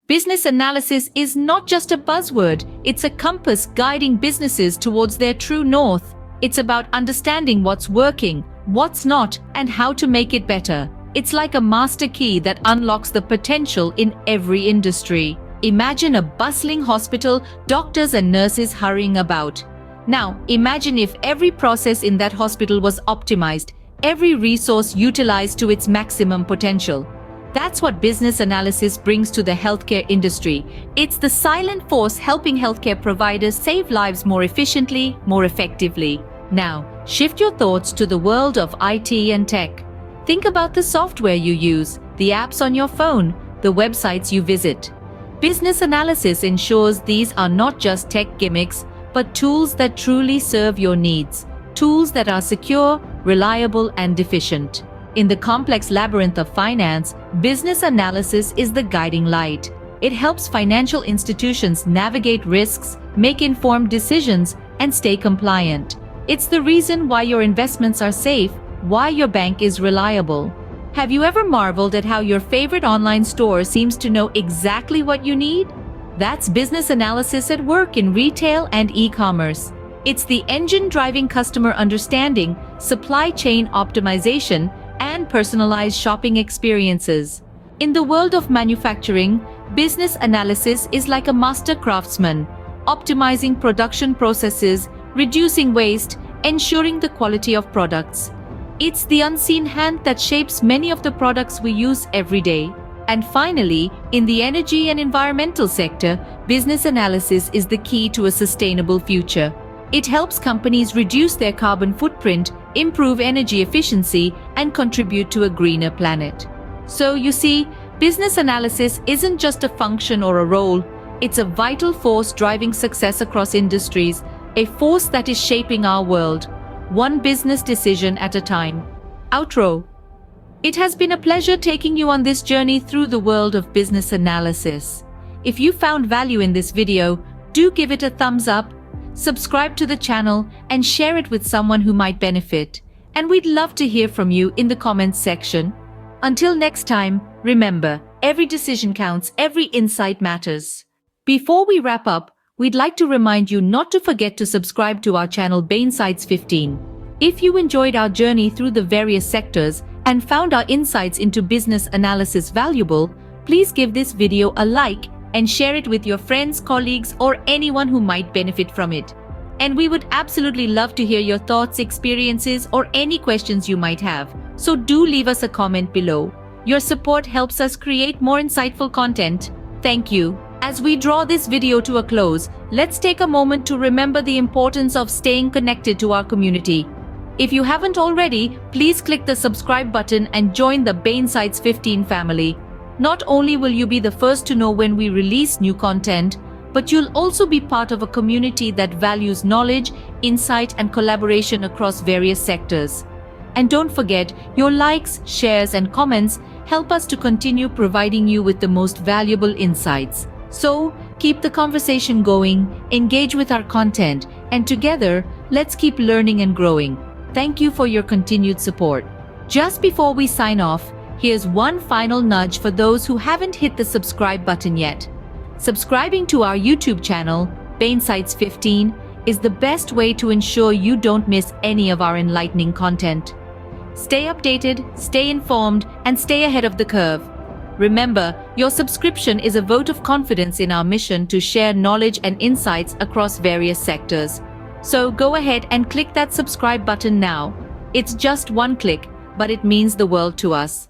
Business analysis is not just a buzzword, it's a compass guiding businesses towards their true north. It's about understanding what's working, what's not, and how to make it better. It's like a master key that unlocks the potential in every industry. Imagine a bustling hospital, doctors and nurses hurrying about. Now, imagine if every process in that hospital was optimized, every resource utilized to its maximum potential. That's what business analysis brings to the healthcare industry. It's the silent force helping healthcare providers save lives more efficiently, more effectively. Now, shift your thoughts to the world of IT and tech. Think about the software you use, the apps on your phone, the websites you visit. Business analysis ensures these are not just tech gimmicks, but tools that truly serve your needs. Tools that are secure, reliable, and efficient. In the complex labyrinth of finance, business analysis is the guiding light. It helps financial institutions navigate risks, make informed decisions, and stay compliant. It's the reason why your investments are safe, why your bank is reliable. Have you ever marveled at how your favorite online store seems to know exactly what you need? That's business analysis at work in retail and e-commerce. It's the engine driving customer understanding, supply chain optimization, and personalized shopping experiences. In the world of manufacturing, business analysis is like a master craftsman, optimizing production processes, reducing waste, ensuring the quality of products. It's the unseen hand that shapes many of the products we use every day. And finally, in the energy and environmental sector, business analysis is the key to a sustainable future. It helps companies reduce their carbon footprint, improve energy efficiency, and contribute to a greener planet. So you see, business analysis isn't just a function or a role, it's a vital force driving success across industries, a force that is shaping our world, one business decision at a time. Outro. It has been a pleasure taking you on this journey through the world of business analysis. If you found value in this video, do give it a thumbs up, subscribe to the channel, and share it with someone who might benefit. And we'd love to hear from you in the comments section. Until next time, remember, every decision counts, every insight matters. Before we wrap up, we'd like to remind you not to forget to subscribe to our channel Insights 15. If you enjoyed our journey through the various sectors and found our insights into business analysis valuable, please give this video a like and share it with your friends, colleagues, or anyone who might benefit from it. And we would absolutely love to hear your thoughts, experiences, or any questions you might have. So do leave us a comment below. Your support helps us create more insightful content. Thank you. As we draw this video to a close, let's take a moment to remember the importance of staying connected to our community. If you haven't already, please click the subscribe button and join the Insights 15 family. Not only will you be the first to know when we release new content, but you'll also be part of a community that values knowledge, insight, and collaboration across various sectors. And don't forget, your likes, shares, and comments help us to continue providing you with the most valuable insights. So, keep the conversation going, engage with our content, and together, let's keep learning and growing. Thank you for your continued support. Just before we sign off, here's one final nudge for those who haven't hit the subscribe button yet. Subscribing to our YouTube channel, Insights 15, is the best way to ensure you don't miss any of our enlightening content. Stay updated, stay informed, and stay ahead of the curve. Remember, your subscription is a vote of confidence in our mission to share knowledge and insights across various sectors. So go ahead and click that subscribe button now. It's just one click, but it means the world to us.